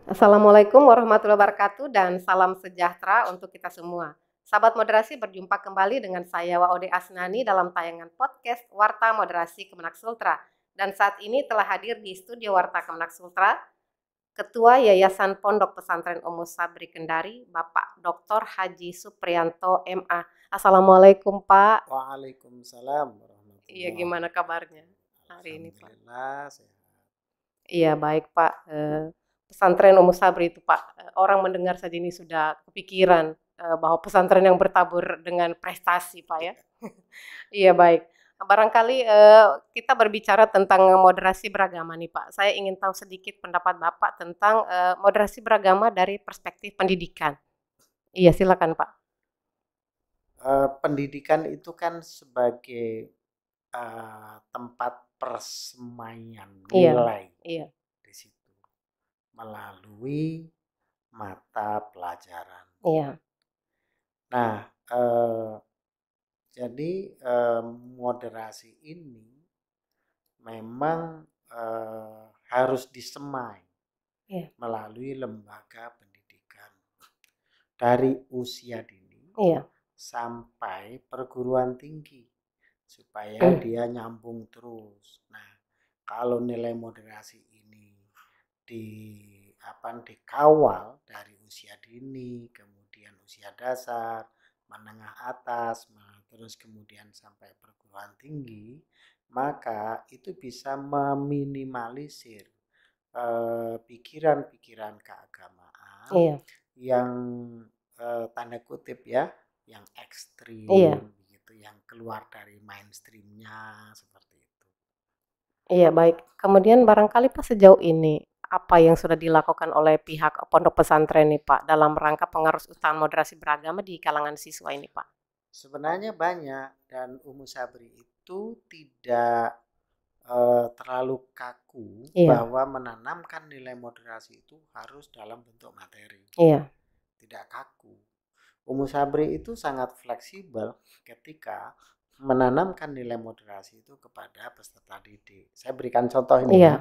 Assalamualaikum warahmatullahi wabarakatuh dan salam sejahtera untuk kita semua. Sahabat moderasi berjumpa kembali dengan saya Waode Asnani dalam tayangan podcast Warta Moderasi Kemenak Sultra. Dan saat ini telah hadir di studio Warta Kemenak Sultra Ketua Yayasan Pondok Pesantren Umus Sabri Kendari, Bapak Dr. Haji Supriyanto MA. Assalamualaikum Pak. Waalaikumsalam Iya, warahmatullahi gimana kabarnya wabarakatuh. hari ini Pak? Alhamdulillah sehat. Iya baik Pak, pesantren Umus Sabri itu Pak, orang mendengar saja ini sudah kepikiran, bahwa pesantren yang bertabur dengan prestasi Pak ya. Iya baik, barangkali, kita berbicara tentang moderasi beragama nih Pak, saya ingin tahu sedikit pendapat Bapak tentang, moderasi beragama dari perspektif pendidikan. Iya silakan Pak. Pendidikan itu kan sebagai tempat persemaian Iya nilai iya di situ melalui mata pelajaran. iya Nah, jadi moderasi ini memang harus disemai iya melalui lembaga pendidikan dari usia dini iya. sampai perguruan tinggi supaya dia nyambung terus. Nah, kalau nilai moderasi ini di dikawal dari usia dini, kemudian usia dasar, menengah atas, terus kemudian sampai perguruan tinggi, maka itu bisa meminimalisir pikiran-pikiran keagamaan Iya yang tanda kutip ya, yang iya. ekstrim begitu, yang keluar dari mainstreamnya seperti itu. Iya baik. Kemudian barangkali Pak sejauh ini, apa yang sudah dilakukan oleh pihak pondok pesantren nih Pak, dalam rangka pengerusutan moderasi beragama di kalangan siswa ini Pak? Sebenarnya banyak dan Umu Sabri itu tidak terlalu kaku Iya bahwa menanamkan nilai moderasi itu harus dalam bentuk materi. iya Tidak kaku. Umu Sabri itu sangat fleksibel ketika menanamkan nilai moderasi itu kepada peserta didik. Saya berikan contoh ini ya. iya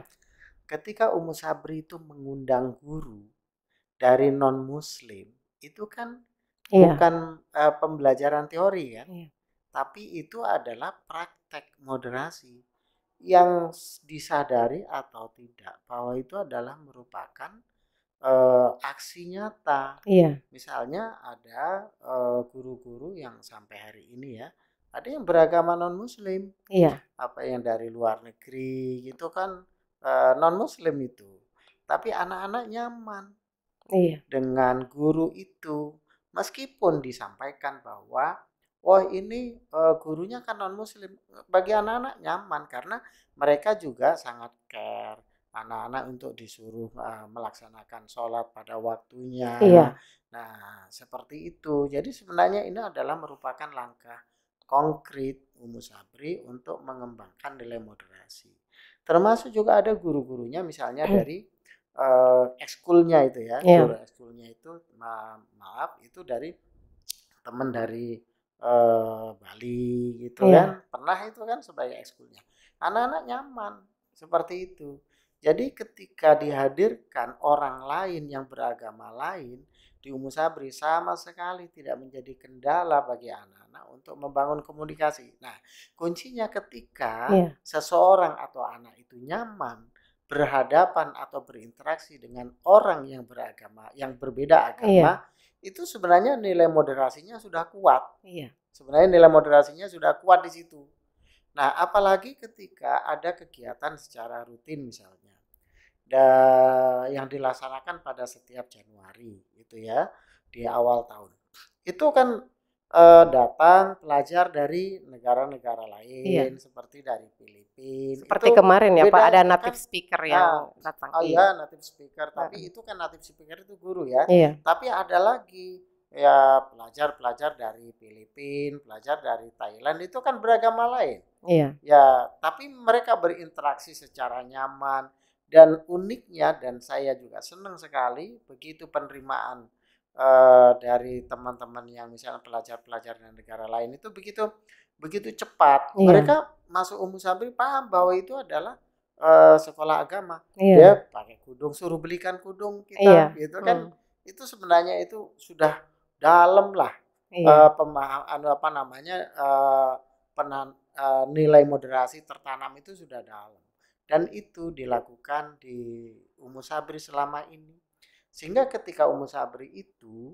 Ketika Umu Sabri itu mengundang guru dari non muslim, itu kan iya bukan pembelajaran teori kan, iya tapi itu adalah praktek moderasi yang disadari atau tidak bahwa itu adalah merupakan aksi nyata. iya Misalnya ada guru-guru yang sampai hari ini ya, ada yang beragama non muslim, iya apa yang dari luar negeri gitu kan, non muslim itu. Tapi anak-anak nyaman iya dengan guru itu. Meskipun disampaikan bahwa wah ini gurunya kan non muslim, bagi anak-anak nyaman karena mereka juga sangat care anak-anak untuk disuruh melaksanakan sholat pada waktunya. iya Nah, seperti itu. Jadi sebenarnya ini adalah merupakan langkah konkret Umu Sabri untuk mengembangkan nilai moderasi. Termasuk juga ada guru-gurunya misalnya dari ekskulnya itu ya, iya guru ekskulnya itu maaf itu dari teman dari Bali gitu iya kan, pernah itu kan sebagai ekskulnya. Anak-anak nyaman seperti itu. Jadi ketika dihadirkan orang lain yang beragama lain di Umu Sabri sama sekali tidak menjadi kendala bagi anak-anak untuk membangun komunikasi. Nah, kuncinya ketika iya seseorang atau anak itu nyaman berhadapan atau berinteraksi dengan orang yang beragama, yang berbeda iya agama, itu sebenarnya nilai moderasinya sudah kuat. iya Sebenarnya nilai moderasinya sudah kuat di situ. Nah, apalagi ketika ada kegiatan secara rutin misalnya, yang dilaksanakan pada setiap Januari, itu ya, di awal tahun. Itu kan datang pelajar dari negara-negara iya. lain seperti dari Filipina. Seperti Itu kemarin ya Pak, ada beda native kan. speaker Nah, yang datang. oh Iya ya native speaker, tapi heeh, itu kan native speaker itu guru ya. iya Tapi ada lagi ya pelajar-pelajar dari Filipina, pelajar dari Thailand itu kan beragama lain. iya Ya, tapi mereka berinteraksi secara nyaman dan uniknya dan saya juga senang sekali begitu penerimaan dari teman-teman yang misalnya pelajar-pelajar dari negara lain itu begitu begitu cepat. iya Mereka masuk Umum Sabri paham bahwa itu adalah sekolah agama, Iya. dia pakai kudung, suruh belikan kudung Iya. kita, gitu kan? Itu sebenarnya itu sudah dalam lah, Iya. apa namanya, nilai moderasi tertanam itu sudah dalam, dan itu dilakukan di Umu Sabri selama ini, sehingga ketika Umu Sabri itu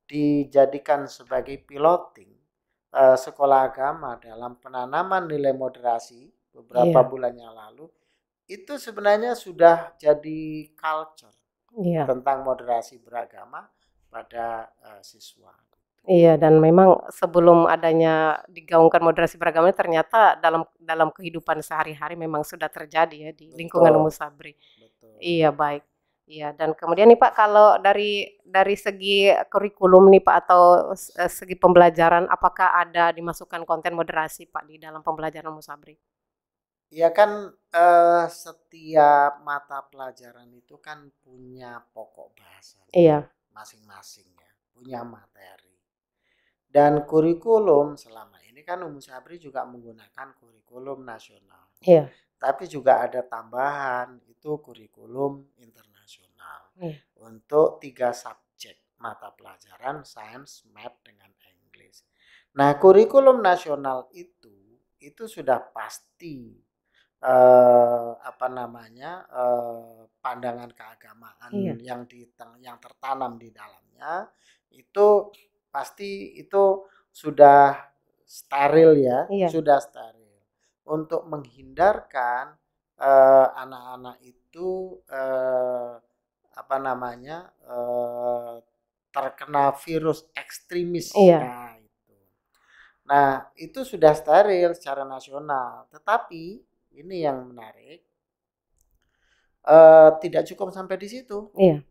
dijadikan sebagai piloting sekolah agama dalam penanaman nilai moderasi beberapa Iya. bulan yang lalu, itu sebenarnya sudah jadi culture Iya. tentang moderasi beragama pada siswa. Iya, dan memang sebelum adanya digaungkan moderasi beragama ternyata dalam kehidupan sehari-hari memang sudah terjadi ya di lingkungan Umu Betul, Sabri. betul. Iya, baik. Iya, dan kemudian nih Pak, kalau dari segi kurikulum nih Pak atau segi pembelajaran, apakah ada dimasukkan konten moderasi Pak di dalam pembelajaran Umu Sabri? Ya kan setiap mata pelajaran itu kan punya pokok bahasanya Iya. masing-masing ya, punya materi. Dan kurikulum selama ini kan Umu Sabri juga menggunakan kurikulum nasional. Iya. Tapi juga ada tambahan itu kurikulum internasional Iya. untuk 3 subjek mata pelajaran sains, math dengan English. Nah, kurikulum nasional itu sudah pasti apa namanya, pandangan keagamaan Iya. yang tertanam di dalamnya itu pasti itu sudah steril ya, Iya. sudah steril untuk menghindarkan anak-anak itu apa namanya, terkena virus ekstremis. Iya. Nah, itu sudah steril secara nasional. Tetapi ini yang menarik, tidak cukup sampai di situ. Iya.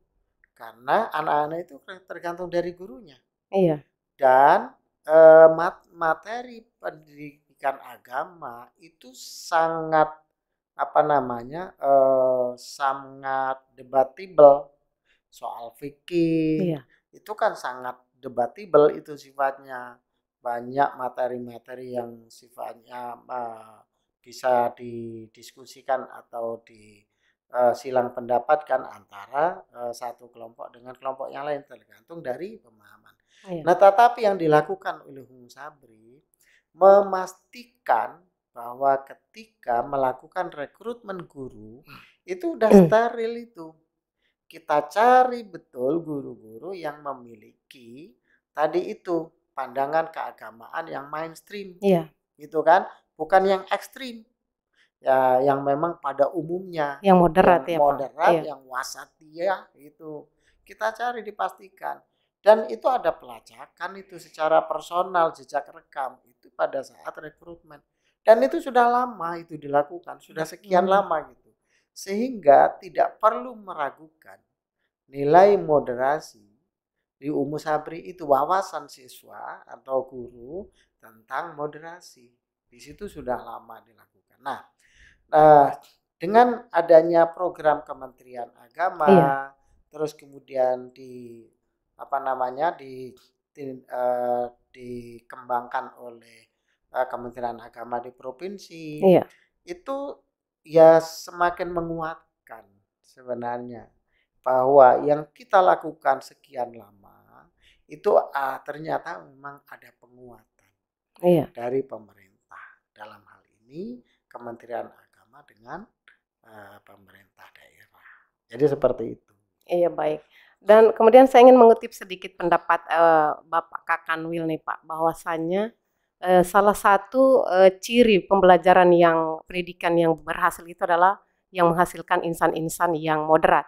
Karena anak-anak itu tergantung dari gurunya. Iya. Dan materi pendidikan agama itu sangat apa namanya, sangat debatable. Soal fikih Iya. itu kan sangat debatable itu sifatnya. Banyak materi-materi yang sifatnya bisa didiskusikan atau silang pendapat kan antara satu kelompok dengan kelompok yang lain tergantung dari pemahaman. Iya. Nah, tetapi yang dilakukan oleh Umu Sabri memastikan bahwa ketika melakukan rekrutmen guru itu udah steril itu. Kita cari betul guru-guru yang memiliki tadi itu pandangan keagamaan yang mainstream. Iya. Gitu kan? Bukan yang ekstrim. Ya, yang memang pada umumnya Yang moderat yang ya Pak? moderat, Iya. yang wasatiyah itu. Kita cari dipastikan. Dan itu ada pelacakan itu secara personal, jejak rekam itu pada saat rekrutmen. Dan itu sudah lama itu dilakukan, sudah sekian lama gitu. Sehingga tidak perlu meragukan nilai moderasi di Umu Sabri itu wawasan siswa atau guru tentang moderasi. Di situ sudah lama dilakukan. Nah, dengan adanya program Kementerian Agama, Iya. terus kemudian apa namanya dikembangkan oleh Kementerian Agama di provinsi, Iya. itu ya semakin menguatkan sebenarnya bahwa yang kita lakukan sekian lama itu ternyata memang ada penguatan Iya. dari pemerintah dalam hal ini Kementerian Agama dengan pemerintah daerah. Jadi seperti itu. Iya, baik. Dan kemudian saya ingin mengutip sedikit pendapat Bapak Kakanwil nih Pak, bahwasannya salah satu ciri pembelajaran pendidikan yang berhasil itu adalah yang menghasilkan insan-insan yang moderat.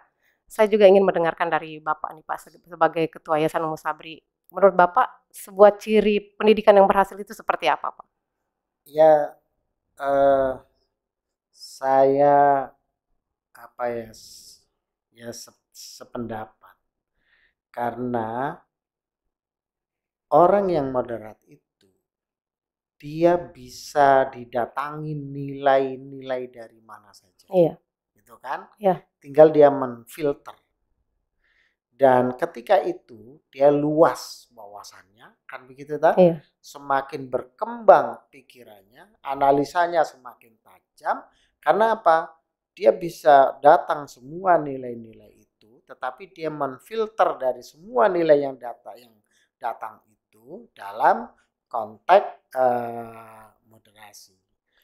Saya juga ingin mendengarkan dari Bapak nih Pak sebagai Ketua Yayasan Umu Sabri. Menurut Bapak sebuah ciri pendidikan yang berhasil itu seperti apa Pak? Ya, saya apa ya, ya sependapat karena orang yang moderat itu dia bisa didatangi nilai-nilai dari mana saja. Iya. Gitu kan? Iya. Tinggal dia menfilter. Dan ketika itu dia luas wawasannya, kan begitu tak? Iya. Semakin berkembang pikirannya, analisanya semakin tajam. Karena apa? dia bisa datang semua nilai-nilai itu, tetapi dia menfilter dari semua nilai yang datang itu dalam konteks moderasi.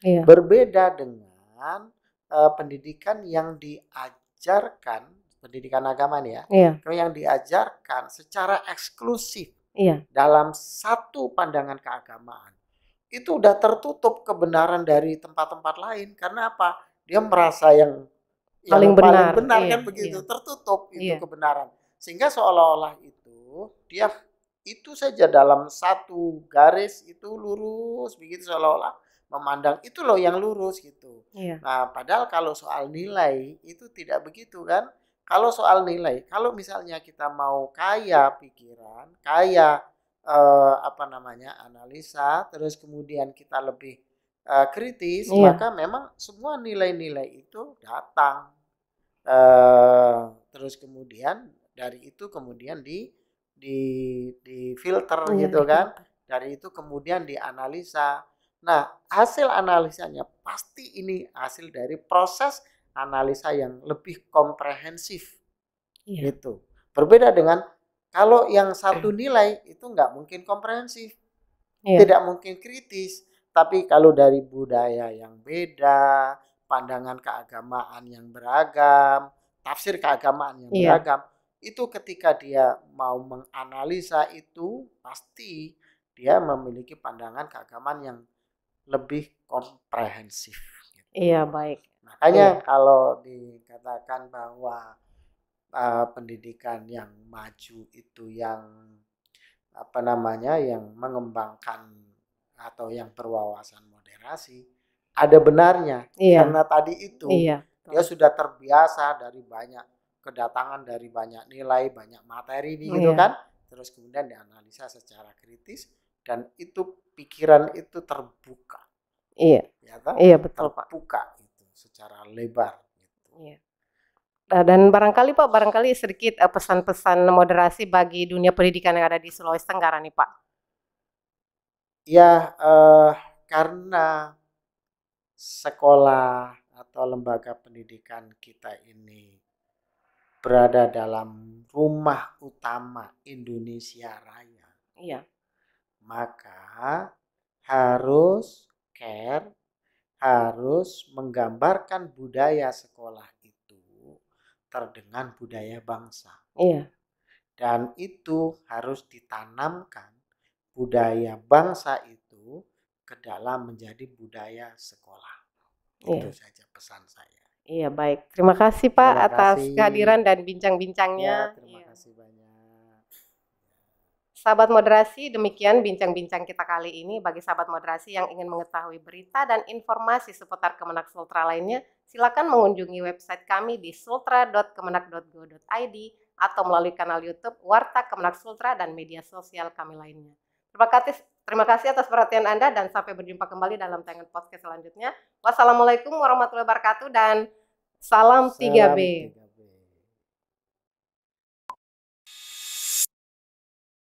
Iya. Berbeda dengan pendidikan yang diajarkan, pendidikan agama nih ya, Iya. yang diajarkan secara eksklusif Iya. dalam satu pandangan keagamaan. Itu udah tertutup kebenaran dari tempat-tempat lain. Karena apa? Dia merasa yang Paling benar. benar Iya, kan begitu, iya. tertutup itu Iya. kebenaran. Sehingga seolah-olah itu dia itu saja dalam satu garis itu lurus begitu, seolah-olah memandang itu loh yang lurus gitu. Iya. Nah, padahal kalau soal nilai itu tidak begitu kan? Kalau soal nilai, kalau misalnya kita mau kaya pikiran, kaya analisa, terus kemudian kita lebih kritis, Iya. maka memang semua nilai-nilai itu datang. Terus kemudian dari itu kemudian di filter Iya, gitu kan. difilter. Dari itu kemudian dianalisa. Nah, hasil analisanya pasti ini hasil dari proses analisa yang lebih komprehensif. Iya. Gitu. Berbeda dengan kalau yang satu nilai itu nggak mungkin komprehensif, Iya. tidak mungkin kritis. Tapi kalau dari budaya yang beda, pandangan keagamaan yang beragam, tafsir keagamaan yang Iya. beragam, itu ketika dia mau menganalisa itu pasti dia memiliki pandangan keagamaan yang lebih komprehensif. Gitu. Iya, baik. Makanya Iya. kalau dikatakan bahwa pendidikan yang maju itu yang yang mengembangkan atau yang berwawasan moderasi, ada benarnya. Iya. Karena tadi itu Iya. dia sudah terbiasa dari banyak kedatangan dari banyak nilai, banyak materi gitu Iya. kan. Terus kemudian dianalisa secara kritis dan itu pikiran itu terbuka. Iya. Ya kan? Iya, betul, Pak. Terbuka itu secara lebar gitu. Iya. Dan barangkali sedikit pesan-pesan moderasi bagi dunia pendidikan yang ada di Sulawesi Tenggara nih, Pak. Ya, karena sekolah atau lembaga pendidikan kita ini berada dalam rumah utama Indonesia Raya. Iya. Maka harus care, harus menggambarkan budaya sekolah itu terdengan budaya bangsa. Iya. Dan itu harus ditanamkan budaya bangsa itu ke dalam menjadi budaya sekolah. Itu saja pesan saya. Iya, baik. Terima kasih, Pak, Terima atas kasih. kehadiran dan bincang-bincangnya. Terima kasih banyak. Sahabat moderasi, demikian bincang-bincang kita kali ini. Bagi sahabat moderasi yang ingin mengetahui berita dan informasi seputar Kemenak Sultra lainnya, silakan mengunjungi website kami di sultra.kemenak.go.id atau melalui kanal YouTube Warta Kemenak Sultra dan media sosial kami lainnya. Terima kasih atas perhatian Anda dan sampai berjumpa kembali dalam tayangan podcast selanjutnya. Wassalamualaikum warahmatullahi wabarakatuh dan salam 3B.